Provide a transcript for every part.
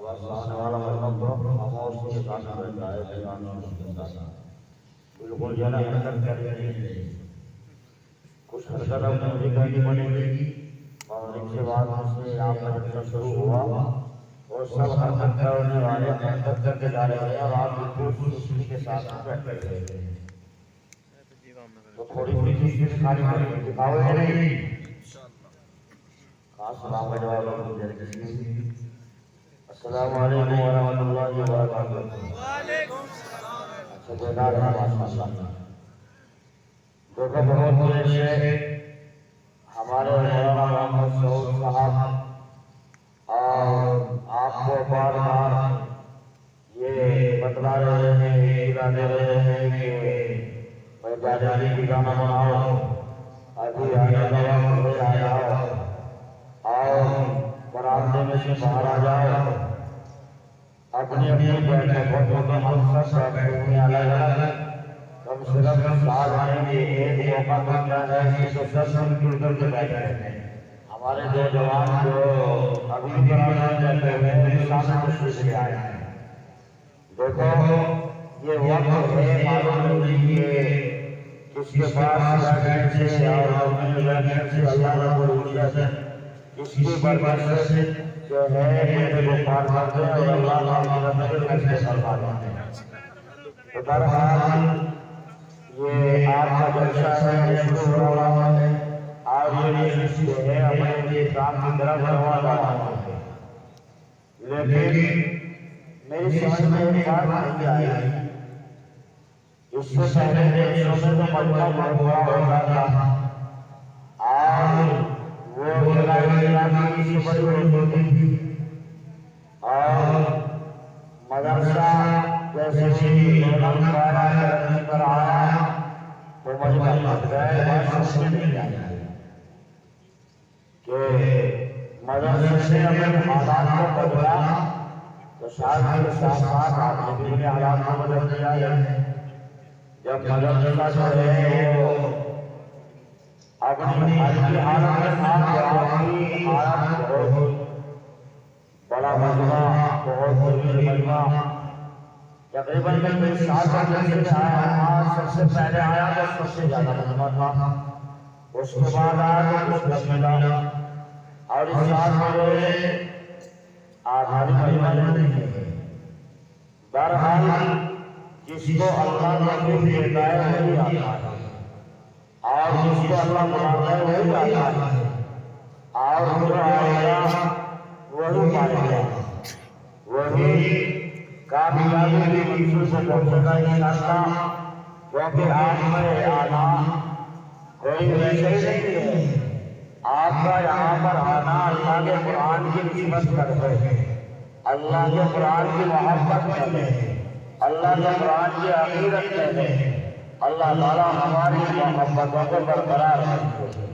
آواز آنے والا مطلب تو خاموش کے ساتھ بیٹھا ہے دیوان کے ساتھ بالکل جو ہے نا حرکت کریں کچھ حرکت اب مجھے کرنی پڑے گی مغرب سے بعد سے آپ کا جلسہ شروع ہوا وہ سب حرکت کرنے والے حرکت کر کے جا رہے ہیں اور آپ بالکل سستی کے ساتھ بیٹھ رہے ہیں تو تھوڑی سی سستی دکھانی پڑے گی دکھاؤ گے نہیں خاص سلام کا جواب دے رہے السلام علیکم ورحمۃ اللہ وبرکاتہ وعلیکم السلام ماشاءاللہ دیکھو بہت دیر سے ہمارے مولانا محمد سعود صاحب اور آپ کو بار بار یہ بتلا رہے ہیں اطلاع دے رہے ہیں کہ بھائی کی گانا بناؤ ابھی آنے کا وقت ہے آ جاؤ اور برآمدے میں سے باہر آ جاؤ اپنی اپنی بیٹھکوں میں ہم سب بیٹھے ہوئے الگ الگ کم سے کم سال میں ایک موقع ملتا ہے اس کو سب مل جل کر کے بیٹھے ہیں ہمارے دو جوان جو ابھی برآمدے میں بیٹھے ہوئے ہیں سامنے تشریف لے آئے ہیں دیکھو یہ وقت ہے معلوم نہیں کہ کس کے پاس بیٹھنے سے اور بیٹھنے سے اللہ رب العزت اس کی برکت سے جو ہے میرے کو پار کر دیں اور اللہ مغفرت کے فیصلے فرما دیں تو بہرحال یہ آپ کا جلسہ ہے شروع ہو رہا ہے اور یہ مجلس جو ہے اپنے کام کی طرف روانہ ہے لیکن میری سمجھ میں ایک بات نہیں آئی اس سے پہلے جلسوں میں تو مجمع بہت بڑا ہوتا تھا اور وہ اسلامی سے بڑی ہوتی تھی اور مدرسہ جیسے ہی مولانا پارا ترقی پر آیا تو مجمع بن گئے بات سمجھ میں نہیں آئی کہ مدرسے نے اپنے حالات کو بدلا تو شاید کے ساتھ ساتھ آپ نے بھی اپنے حالات کو بدل دیا ہے جب مدرسہ جو ہے وہ اپنی حال کی حالت میں تھا تو آپ کی حالت بہت بڑا مجمع بہت بڑی مجمع تقریباً میں 7 جلسے میں آیا سب سے پہلے آیا تو سب سے زیادہ مجمع تھا اس کے بعد آیا تو کچھ کم ملا اور اس سال میرے آدھاری مجمع نہیں ہے بہرحال جس کو اللہ توفیق دیتا ہے وہی آتا ہے اور جس کو اللہ بلاتا ہے وہی آتا ہے اور جو آئے گا وہی پائے گا وہی کامیابی کی منزل سے پہنچے گا انشاءاللہ کیونکہ آپ میں آنا کوئی ویسے ہی نہیں ہے آپ کا یہاں پر آنا اللہ کے قرآن کی نسبت کر ہے اللہ کے قرآن کی محبت کر ہے اللہ کے قرآن کی عقیدت کر ہے اللہ تعالیٰ ہماری محبتوں کو برقرار رکھے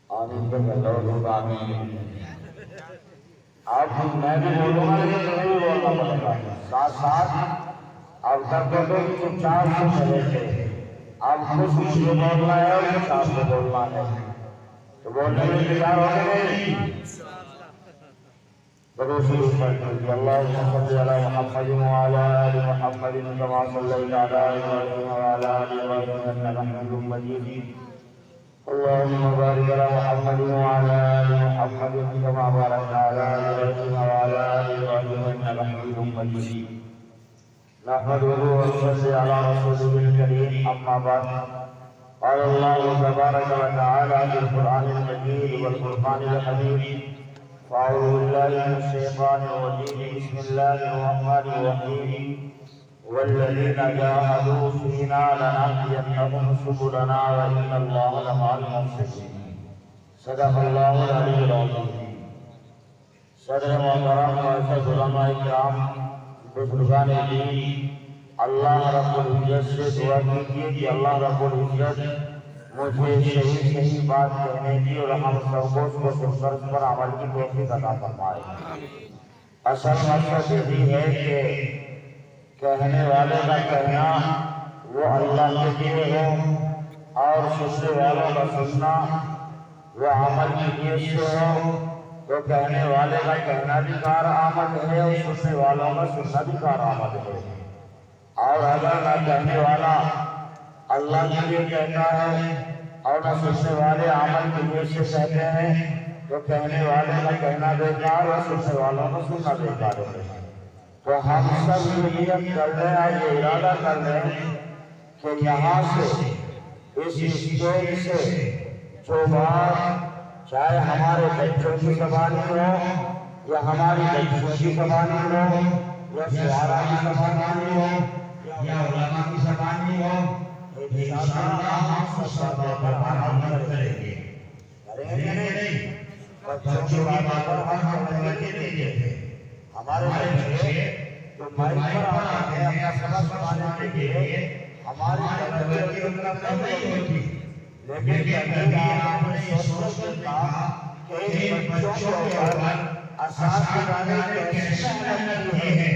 آمین بلّہ آمین اب میں بھی بولوں گا لیکن تمہیں بھی بولنا پڑے گا ساتھ ساتھ اب تک تو چپ چاپ سے چلے تھے اب کچھ مجھے بولنا ہے اور چپ چاپ سے بولنا ہے تو بولنے میں تیار ہو گئے درود شریف پڑھتے اللہم صلی علی محمد وعلی آل محمد کما صلیت علی ابراہیم وعلی آل ابراہیم انک حمید مجید اللهم بارك على محمد وعلى آل محمد كما باركت على إبراهيم وعلى آل إبراهيم إنك حميد مجيد نحمده ونصلي على رسوله الكريم أما بعد قال الله تبارك وتعالى في القرآن المجيد والفرقان الحميد فأعوذ بالله من الشيطان الرجيم بسم الله الرحمن الرحيم والذين جاهدوا فينا لنهدينهم سبلنا وإن الله لمع المحسنين صدق الله العلي العظيم صدر محترم معزز علماء کرام بزرگان دین اللہ رب العزت سے دعا کیجیے کہ اللہ رب العزت مجھے صحیح بات کہنے کی اور ہم سب کو اس کو سن کر پر عمل کی توفیق عطا فرمائے اصل مقصد یہی ہے کہ کہنے والے کا کہنا وہ اللہ کے لیے ہو اور سننے والوں کا سننا وہ عمل کی نیت سے ہو تو کہنے والے کا کہنا بھی کارآمد ہے اور سننے والوں کا سننا بھی کارآمد ہے۔ اور اگر نہ کہنے والا اللہ کے لیے کہتا ہے اور نہ سننے والے عمل کے لیے سے کہتے ہیں تو کہنے والے کا کہنا بیکار اور سننے والوں کا سننا بیکار ہے۔ تو ہم سب یہ نیت کر لیں اور یہ ارادہ کر لیں کہ یہاں سے اس اسٹیج سے جو بات چاہے ہمارے بچوں کی زبانی ہو یا ہماری بچوں کی زبانی ہو یا شعراء کی زبانی ہو یا علماء کی زبانی ہو، انشاءاللہ ہم سب پر عمل کریں گے۔ کریں گے نہیں، بچوں کی باتوں پر ہم توجہ نہیں دیتے۔ ہمارے بچے جو مائک پر آتے ہیں اپنا سبق سنانے کے لیے ہماری توجہ اتنا نہیں ہوتی، لیکن کبھی آپ نے یہ سوچ کہا کہ ان بچوں کے اوپر اساتذہ نے کیسے محنت کی ہے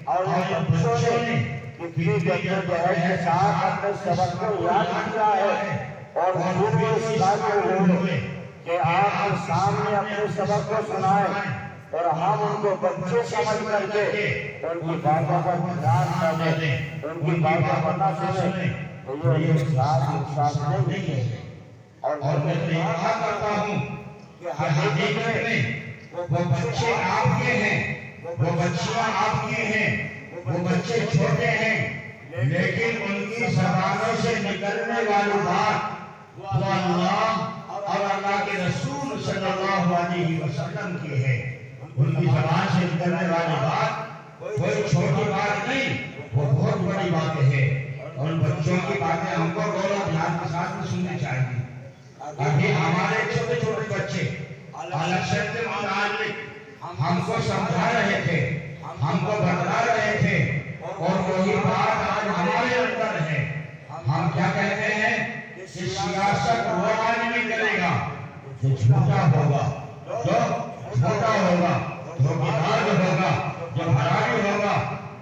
اور ان بچوں نے کتنی جدوجہد کے ساتھ اپنے سبق کو یاد کیا ہے اور پھر وہ اس قابل ہوئے کہ آپ کے سامنے اپنے سبق کو سنائیں اور ہم ان کو بچے سمجھ کر کے ان کی باتوں پر دھیان نہ دیں، ان کی باتوں پر نہ سنیں، تو یہ انصاف نہیں ہے۔ اور میں دعا کرتا ہوں کہ حقیقت میں وہ بچے آپ کے ہیں، وہ بچیاں آپ کی ہیں، وہ بچے چھوٹے ہیں، لیکن ان کی زبانوں سے نکلنے والی بات وہ اللہ اور اللہ کے رسول صلی اللہ علیہ وسلم کی ہے۔ ان کی زبان سے نکلنے والی بات کوئی چھوٹی بات نہیں، وہ بہت بڑی باتیں ہیں۔ اور ان بچوں کی باتیں ہم کو غور و دھیان کے ساتھ میں سننی چاہیے۔ ابھی ہمارے چھوٹے چھوٹے بچے الیکشن کے متعلق ہم کو سمجھا رہے تھے، ہم کو بتلا رہے تھے، اور وہی بات آج ہمارے اندر ہے۔ ہم کیا کہتے ہیں کہ سیاست وہ آدمی کرے گا جو جھوٹا ہوگا، جو چھوٹا ہوگا، دھوکےباز ہوگا، جو حرامی ہوگا۔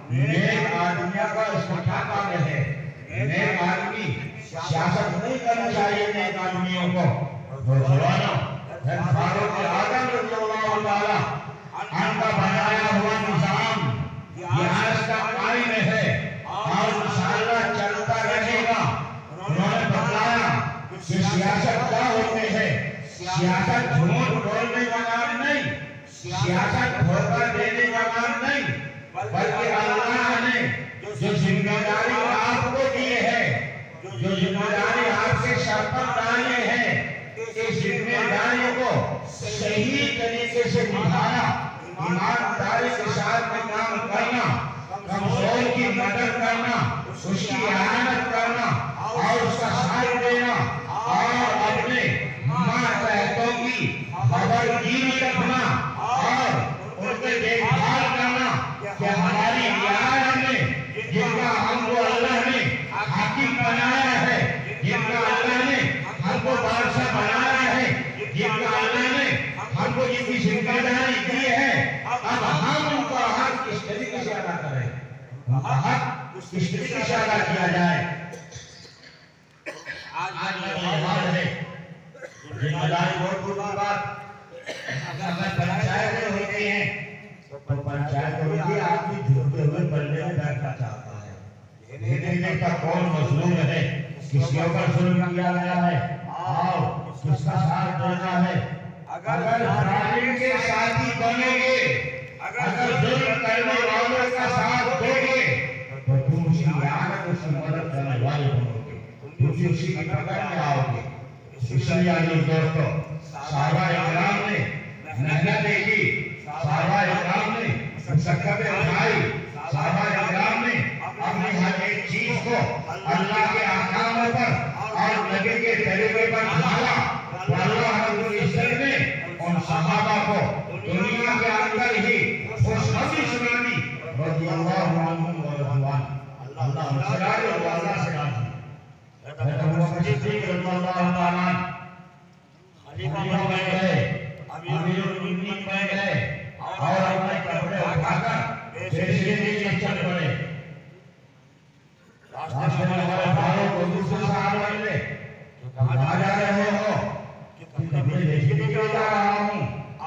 نیک آدمیوں کا اس میں کیا کام ہے؟ نیک آدمی سیاست نہیں کرنا چاہیے۔ نیک آدمیوں کو نوجوانوں فاروق اعظم رضی اللہ تعالیٰ عنہ کا بنایا ہوا نظام یہ آج تک قائم ہے اور انشاءاللہ چلتا رہے گا۔ انہوں نے بتلایا کہ سیاست کیا ہوتے ہیں۔ سیاست جھوٹ بولنے کا نام نہیں، سیاست دھوکہ دینے کا نام نہیں، بلکہ اللہ نے جو ذمہ داری آپ کو دیے ہے، جو ذمہ داری آپ سے سر پر ڈالے ہیں، اس ذمہ داری کو صحیح طریقے سے نبھانا، ایمانداری کے ساتھ میں کام کرنا، کمزور کی مدد کرنا، اس کی اعانت کرنا اور اس کا ساتھ دینا اور اپنے ماتحتوں کی خبرگیری رکھنا اور ان کے دیکھ بھال کرنا کہ ہماری رعایا میں جن کا ہم کو اللہ نے حاکم بنایا ہے، جن کا اللہ نے ہم کو بادشاہ بنایا ہے، جن کا اللہ نے ہم کو جن کی ذمہ داری دی ہے، اب ہم ان کا حق کس طریقے سے ادا کریں، ان کا حق کس طریقے سے ادا کیا جائے۔ آج یہ حال ہے، ذمہ داری بہت بڑی بات۔ اگر پنچایتیں ہوتی ہیں تو پنچایت ہوتی آدمی جھوٹے ہوئے بلے میں بیٹھنا چاہتا ہے، دیکھنے کا کون مظلوم ہے، کس کے اوپر ظلم کیا گیا ہے اور کس کا ساتھ دینا ہے۔ اگر ظالم کے ساتھی بنو گے، اگر ظلم کرنے والوں کا ساتھ دو گے تو تم اسی اعانت اس کی مدد کرنے والے بنو گے، تم اسی کی پکڑ میں آؤ گے۔ اس لیے عزیز دوستو، صحابہ اکرام نے محنت کی، صحابہ اکرام نے مشقتیں اٹھائی، صحابہ اکرام نے اپنی ہر ایک چیز کو اللہ کے احکاموں پر اور نبی کے طریقے پر ڈھالا، تو اللہ رب العزت نے ان صحابہ کو دنیا کے اندر ہی خوشخبری سنانی رضی اللہ عنہم و رضوان۔ اللہ ہم سے راضی اور اللہ سے راضی۔ حضرت ابوبکر صدیق رضی اللہ تعالیٰ خلیفہ بن گئے، امیر المؤمنین بن گئے اور اپنے کپڑے اٹھا کر پیشے نیچے چل پڑے۔ راستے میں ہمارے فاروق اور دوسرے صحابہ ملے، کہاں جا رہے ہو؟ کہ کپڑے دیکھنے کے لیے جا رہا ہوں،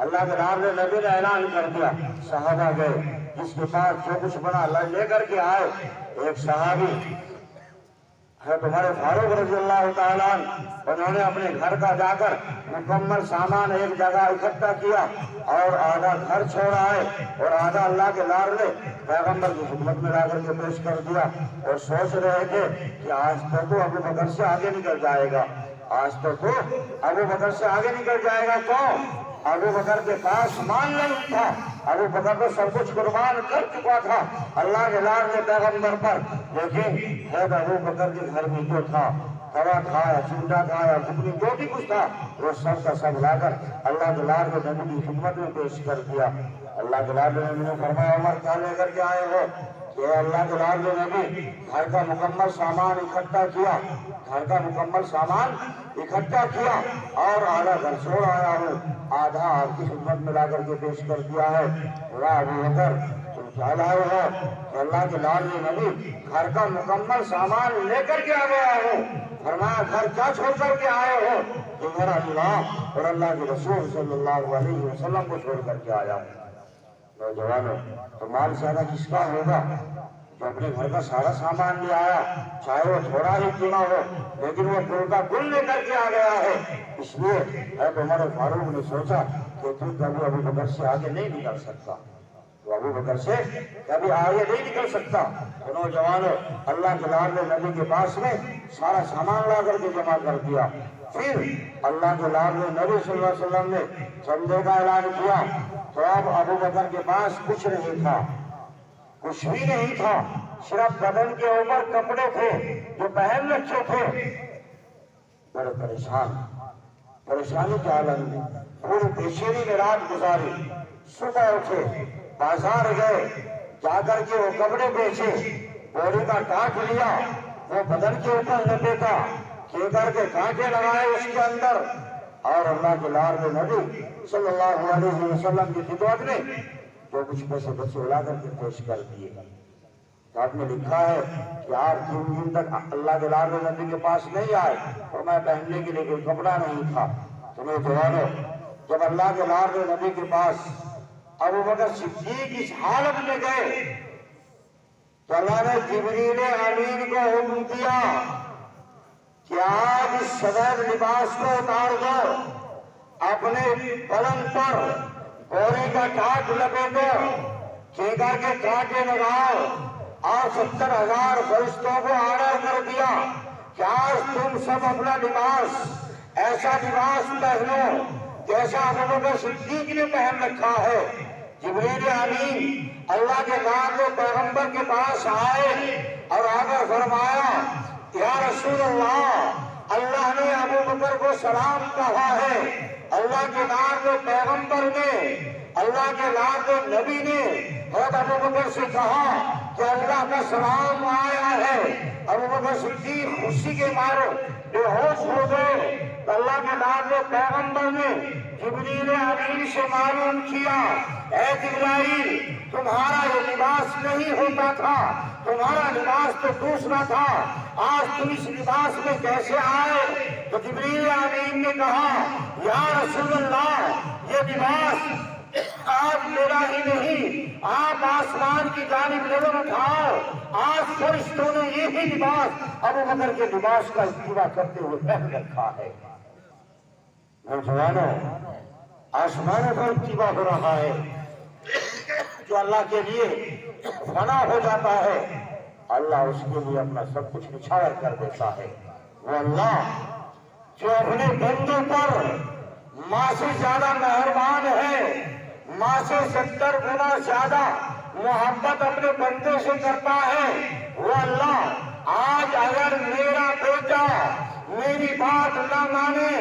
اللہ کے نبی نے اعلان کر دیا، صحابہ گئے، جس کے پاس جو کچھ بنا لے کر کے آئے۔ ایک صحابی ہے تمہارے فاروق رضی اللہ تعالیٰ عنہ، انہوں نے اپنے گھر کا جا کر مکمل سامان ایک جگہ اکٹھا کیا اور آدھا گھر چھوڑ آئے اور آدھا اللہ کے لاڈلے پیغمبر کی خدمت میں لا کر کے پیش کر دیا، اور سوچ رہے تھے کہ آج تو ابو بکر سے آگے نکل جائے گا، آج تو ابو بکر سے آگے نکل جائے گا۔ کیوں؟ ابو بکر کے پاس مال نہیں تھا، ابو بکر تو سب کچھ قربان کر چکا تھا اللہ کے لاڈلے پیغمبر پر، لیکن ابو بکر کے گھر میں جو تھا، توا تھا یا چونڈا تھا یا ٹکڑی جو بھی کچھ تھا، وہ سب کا سب لا کر اللہ کے لاڈلے نبی کی خدمت میں پیش کر دیا۔ اللہ کے لاڈلے نبی نے فرمایا، عمر کیا لے کر کے آئے ہو؟ کہ اللہ کے لاڈلے نبی گھر کا مکمل سامان اکٹھا کیا، گھر کا مکمل سامان اکٹھا کیا اور آدھا گھر چھوڑ آیا ہوں، آدھا آپ کی خدمت میں لا کر کے پیش کر دیا ہے۔ ابو بکر تم کیا لائے ہو؟ کہ اللہ کے لاڈلے نبی گھر کا مکمل سامان لے کر کے آ گیا ہوں۔ فرمایا، گھر کیا چھوڑ کر کے آئے ہو؟ کہ میرا اللہ اور اللہ کے رسول صلی اللہ علیہ وسلم کو چھوڑ کر کے آیا ہوں۔ نوجوانوں، تو مال زیادہ کس کا ہوگا جو اپنے گھر کا سارا سامان لے آیا، چاہے وہ تھوڑا ہی کیوں نہ ہو، لیکن وہ گل کا گل لے کر کے آ گیا ہے۔ اس لیے حضرت عمر فاروق نے سوچا کہ تو کبھی ابو بکر سے آگے نہیں نکل سکتا، تو ابو بکر سے کبھی آگے نہیں نکل سکتا۔ تو نوجوانوں، اللہ کے لاڈلے نبی کے پاس میں سارا سامان لا کر کے جمع کر دیا۔ پھر اللہ کے لاڈلے نبی صلی اللہ علیہ وسلم نے چندے کا اعلان کیا، تو اب ابو بکر کے پاس کچھ نہیں تھا، کچھ بھی نہیں تھا، صرف بدن کے اوپر کپڑے تھے جو پہن رکھے تھے۔ بڑے پریشانی کے عالم میں پوری بےچینی میں رات گزاری۔ صبح اٹھے، بازار گئے، جا کر کے وہ کپڑے بیچے، بوری کا ٹانٹ لیا، وہ بدن کے اوپر لپیٹا، کھے کر کے کانٹے لگائے اس کے اندر، اور اللہ کے لاڈلے نبی صلی اللہ علیہ وسلم کی خدمت میں جو کچھ پیسے بچے اڑا کر کے پیش کر دیے۔ تو آپ نے لکھا ہے کہ آپ 3 دن تک اللہ کے لاڈلے نبی کے پاس نہیں آئے، اور میں پہننے کے لیے کوئی کپڑا نہیں تھا۔ تو نوجوانوں، جب اللہ کے لاڈلے نبی کے پاس ابو بکر صدیق اس حالت میں گئے تو اللہ نے جبریل امین کو حکم دیا کہ آج اس سفید لباس کو اتار دو، اپنے پلنگ پر بوری کا ٹانٹ لپیٹو، کھینگا کے کانٹے لگاؤ، اور 70,000 فرشتوں کو آڑا کر دیا کہ آج تم سب اپنا لباس، ایسا لباس پہنو جیسا ابو بکر صدیق نے پہن رکھا ہے۔ جبریل امین اللہ کے لاڈلے پیغمبر کے پاس آئے اور آ کر فرمایا، یا رسول اللہ نے ابو بکر کو سلام کہا ہے، اللہ کے لاڈلے پیغمبر نے، اللہ کے لاڈلے نبی نے حضرت ابو بکر سے کہا کہ اللہ کا سلام آیا ہے۔ ابو بکر صدیق خوشی کے مارے بے ہوش ہو گئے۔ اللہ کے لاڈلے پیغمبر نے جبریل امین سے معلوم کیا، اے جبرائیل، تمہارا یہ لباس نہیں ہوتا تھا، تمہارا لباس تو دوسرا تھا، آج تم اس لباس میں کیسے آئے؟ تو جبریل امین نے کہا، یا رسول اللہ، یہ لباس آج میرا ہی نہیں، آپ آسمان کی جانب نظر اٹھاؤ، آج فرشتوں نے یہی لباس ابو بکر کے لباس کا اتباع کرتے ہوئے پہن رکھا ہے۔ نوجوانوں، آسمانوں پر اتباع ہو رہا ہے۔ جو اللہ کے لیے فنا ہو جاتا ہے، اللہ اس کے لیے اپنا سب کچھ نچھاور کر دیتا ہے۔ وہ اللہ جو اپنے بندوں پر ماں سے زیادہ مہربان ہے، ماں سے 70 گنا زیادہ محبت اپنے بندے سے کرتا ہے، وہ اللہ آج اگر میرا بیٹا میری بات نہ مانے،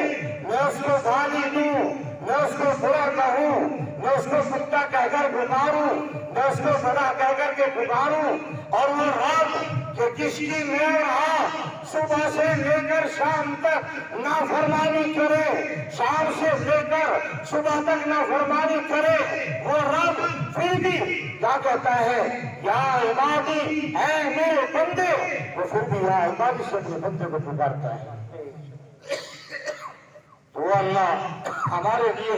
میں اس کو گالی دوں، میں اس کو برا کہوں، میں اس کو کتا کہہ کر پکاروں، میں اس کو بڑا کہہ کر کے پکاروں، اور وہ رب کہ جس کی میں صبح سے لے کر شام تک نافرمانی کرے، شام سے لے کر صبح تک نافرمانی کرے، وہ رب پھر بھی کیا کہتا ہے، یا عبادی، اے میرے بندے، وہ پھر بھی یا عبادی سے اپنے بندے کو پکارتا ہے۔ تو اللہ ہمارے لیے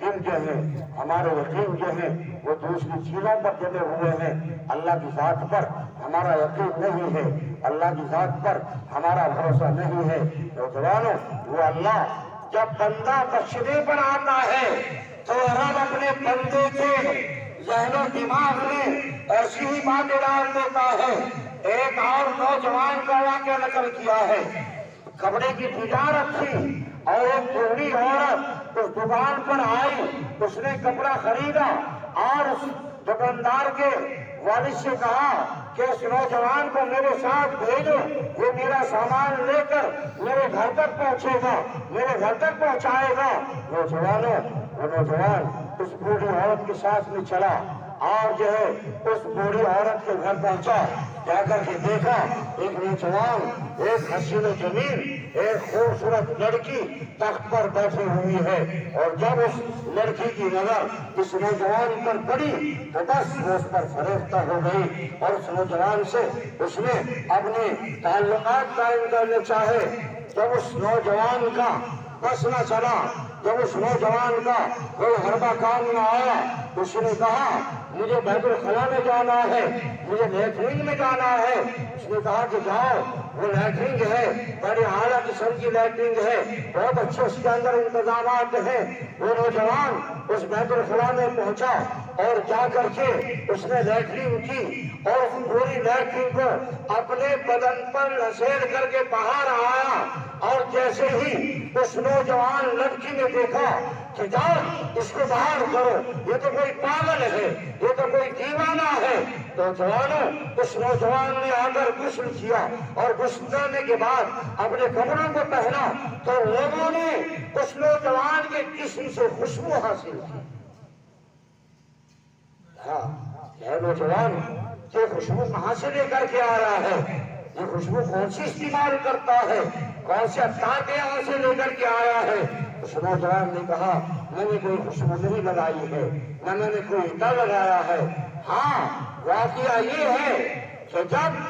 دل جو ہے ہمارے یقین جو ہے وہ دوسری چیزوں پر جمے ہوئے ہیں، اللہ کی ذات پر ہمارا یقین نہیں ہے، اللہ کی ذات پر ہمارا بھروسہ نہیں ہے۔ نوجوانوں، وہ اللہ جب بندہ بخشنے پر آتا ہے تو رب اپنے بندے کے ذہن و دماغ میں ایسی ہی باتیں ڈال دیتا ہے۔ ایک اور نوجوان کا واقعہ نقل کیا ہے، کپڑے کی تجارت تھی اور ایک بوڑھی عورت اس دکان پر آئی، اس نے کپڑا خریدا اور اس دکاندار کے والد سے کہا کہ اس نوجوان کو میرے ساتھ بھیجو، وہ میرا سامان لے کر میرے گھر تک پہنچے گا، میرے گھر تک پہنچائے گا۔ نوجوانوں، وہ نوجوان اس بوڑھی عورت کے ساتھ میں چلا اور جو ہے اس بوڑھی عورت کے گھر پہنچا، جا کر کے دیکھا ایک نوجوان، ایک حسین و جمیل، ایک خوبصورت لڑکی تخت پر بیٹھی ہوئی ہے، اور جب اس لڑکی کی نظر اس نوجوان پر پڑی تو بس وہ اس پر فریفتہ ہو گئی اور اس نوجوان سے اس نے اپنے تعلقات قائم کرنے چاہے۔ جب اس نوجوان کا بس نہ چلا، جب اس نوجوان کا کوئی حربہ کام نہ آیا، اس نے کہا مجھے بیت الخلا میں جانا ہے، مجھے لیٹرین میں جانا ہے۔ اس نے کہا کہ جاؤ، وہ لیٹرنگ ہے، بڑی اعلیٰ قسم کی لیٹرنگ ہے، بہت اچھے اس کے اندر انتظامات ہیں۔ وہ نوجوان اس بیت الخلا میں پہنچا اور جا کر کے اس نے لیٹرنگ کی اور اس پوری لیٹرنگ کو اپنے بدن پر لسیڑ کر کے باہر آیا، اور جیسے ہی اس نوجوان لڑکی نے دیکھا کہ جاؤ اس کو باہر کرو، یہ تو کوئی پاگل ہے، یہ تو کوئی دیوانہ ہے، تو جوانوں اس نوجوان نے آ کر غسل کیا اور غسل کرنے کے بعد اپنے کپڑوں کو پہنا تو لوگوں نے اس نوجوان کے جسم سے خوشبو حاصل کی۔ ہاں، یہ نوجوان یہ خوشبو کہاں سے لے کر کے آ رہا ہے؟ یہ خوشبو کون سی استعمال کرتا ہے؟ کون سے عطار یہاں سے لے کر کے آیا ہے؟ اس نوجوان نے کہا میں نے کوئی خوشبو نہیں لگائی ہے، نہ میں نے کوئی عطر لگایا ہے۔ ہاں، واقعہ یہ ہے کہ جب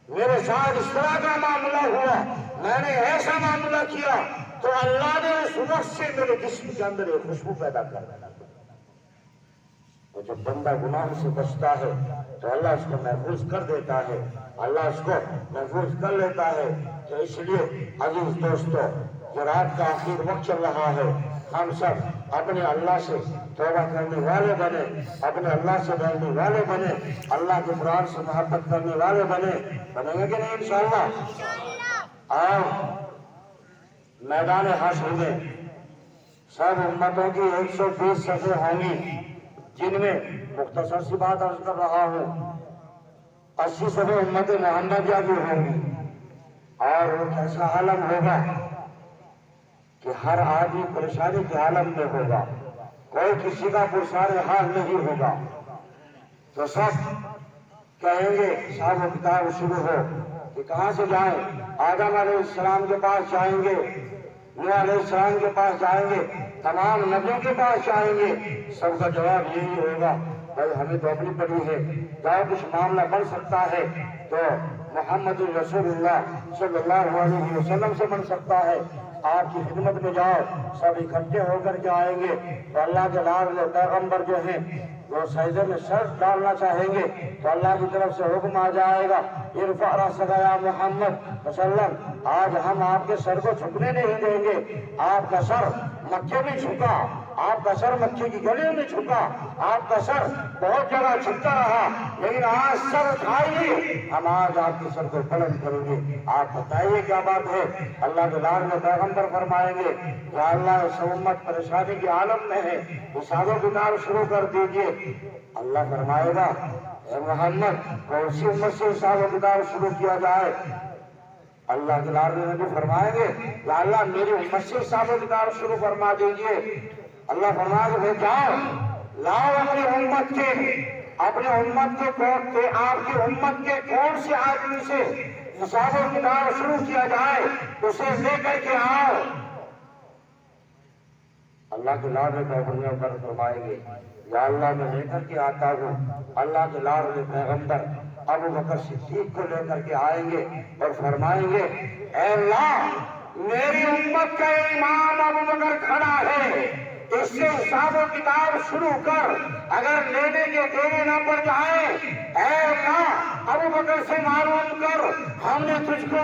میرے ساتھ اس طرح کا معاملہ ہوا، میں نے ایسا معاملہ کیا تو اللہ نے اس وقت سے میرے جسم کے اندر ایک خوشبو پیدا کر دی۔ جب بندہ گناہ سے بچتا ہے تو اللہ اس کو محفوظ کر دیتا ہے، اللہ اس کو محفوظ کر لیتا ہے۔ تو اس لیے عزیز دوستو، یہ رات کا آخر وقت چل رہا ہے، ہم سب اپنے اللہ سے توبہ کرنے والے بنے، اپنے اللہ سے ڈرنے والے بنے، اللہ کے قرآن سے محبت کرنے والے بنے گے کہ نہیں انشاءاللہ؟ اور میدان حشر میں سب امتوں کی 120 صفیں ہوں گی، جن میں مختصر سی بات عرض کر رہا ہوں 80 صفیں امت محمدیہ کی ہوں گی، اور وہ کیسا عالم ہوگا کہ ہر آدمی پریشانی کے عالم میں ہوگا، کوئی کسی کا پرسار حال نہیں ہوگا۔ تو سب کہیں گے حساب و کتاب شروع ہو کہ کہاں سے جائیں؟ آدم علیہ السلام کے پاس جائیں گے، نوح علیہ السلام کے پاس جائیں گے، تمام نبیوں کے پاس جائیں گے؟ سب کا جواب یہی ہوگا بھائی ہمیں تو اپنی پڑی ہے، جہاں کچھ معاملہ بن سکتا ہے تو محمد رسول اللہ صلی اللہ علیہ وسلم سے بن سکتا ہے۔ آپ کی خدمت میں جاؤ، سب اکٹھے ہو کر کے آئیں گے تو اللہ کے لاڈلے پیغمبر جو ہیں وہ سجدے میں سر ڈالنا چاہیں گے تو اللہ کی طرف سے حکم آ جائے گا ارفع رأسک یا محمد وسلم، آج ہم آپ کے سر کو جھکنے نہیں دیں گے۔ آپ کا سر مکے میں جھکا، آپ کا سر مکے کی گلیوں میں جھکا، آپ کا سر بہت جگہ جھکتا رہا، لیکن آج سر اٹھائیے، ہم آج آپ کے سر کو بلند کریں گے۔ آپ بتائیے کیا بات ہے؟ اللہ کے لار میں پیغمبر فرمائیں گے یا اللہ اس امت پریشانی کے عالم میں ہے، حساب و کتاب شروع کر دیجئے۔ اللہ فرمائے گا اے محمد کون سی امت سے حساب و کتاب شروع کیا جائے؟ اللہ کے لار میں بھی فرمائیں گے یا اللہ میری امت سے حساب و کتاب شروع فرما دیجئے۔ اللہ فرمائے گا جاؤ لاؤ اپنی امت کے آپ کی امت کے کون سے آدمی سے حساب و کتاب شروع کیا جائے، اسے لے کر کے آؤ۔ اللہ کے لاڈلے پیغمبر پر فرمائیں گے یا اللہ میں لے کر کے آتا ہوں۔ اللہ کے لاڈلے پیغمبر ابو بکر صدیق کو لے کر کے آئیں گے اور فرمائیں گے اے اللہ میری امت کا امام ابو بکر کھڑا ہے، اس سے حساب و کتاب شروع کر، اگر لینے کے دینے نہ پڑ جائے، اے اللہ ابو بکر سے معلوم کر، ہم نے تجھ کو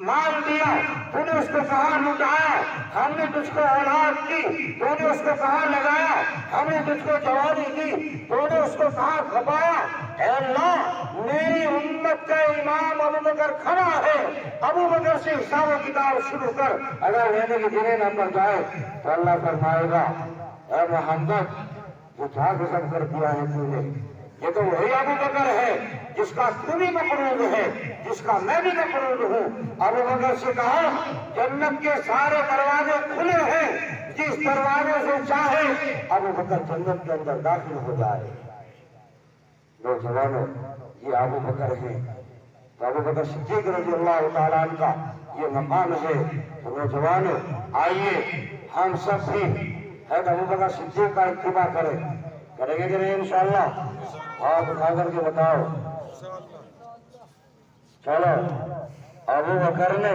مال دیا، تو نے اس کو کہاں لٹایا، ہم نے تجھ کو اولاد دی، تو نے اس کو کہاں لگایا، ہم نے تجھ کو جوانی دی، تو نے اس کو کہاں کھپایا۔ اے اللہ میری امت کا امام ابو بکر کھڑا ہے، ابو بکر سے حساب و کتاب شروع کر، اگر لینے کے دینے نہ پڑ جائے تو اللہ فرمائے گا اے محمد جو کیا قسم کر دیا ہے تو نے، یہ تو وہی ابو بکر ہے جس کا تو بھی مقروض ہے، جس کا میں بھی مقروض ہوں۔ ابو بکر سے کہا جنت کے سارے دروازے کھلے ہیں، جس دروازے سے چاہے ابو بکر جنت کے اندر داخل ہو جائے۔ نوجوانوں یہ ابو بکر ہیں، تو ابو بکر صدیق رضی اللہ تعالیٰ عنہ کا یہ مقام ہے۔ تو نوجوانوں آئیے ہم سب بھی حضرت ابو بکر صدیق کا اتباع کریں گے کہ نہیں انشاءاللہ؟ ہاتھ اٹھا کر کے بتاؤ۔ چلو ابو بکر نے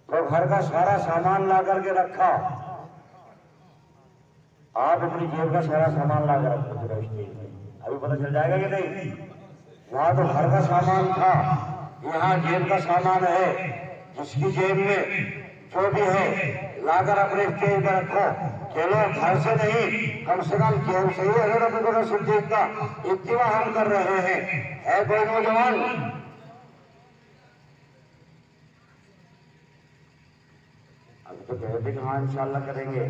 تو گھر کا سارا سامان لا کر کے رکھا، آپ اپنی جیب کا سارا سامان لا کر رکھا، ابھی پتہ چل جائے گا کہ نہیں؟ وہاں تو گھر کا سامان تھا، یہاں جیب کا سامان ہے، جس کی جیب میں جو بھی ہے لا کر اپنے اسٹیج پر رکھو۔ چلو گھر سے نہیں، کم سے کم جیب سے ہی حضرت ابو بکر صدیق کا اتباع ہم کر رہے ہیں۔ ہے کوئی نوجوان؟ اب تو کہتے کہ ہاں انشاءاللہ کریں گے،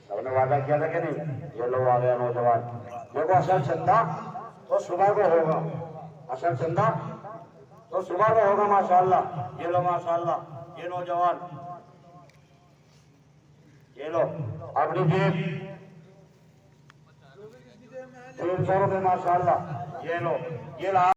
سب نے وعدہ کیا تھا کہ نہیں؟ یہ لوگ آ گیا نوجوان، دیکھو اصل چندہ تو صبح کو ہوگا، اصل چندہ تو صبح کو ہوگا ماشاءاللہ۔ یہ لو ماشاءاللہ، یہ نوجوان یہ لو اپنی جیب 300 روپے ماشاءاللہ، یہ لو، یہ لا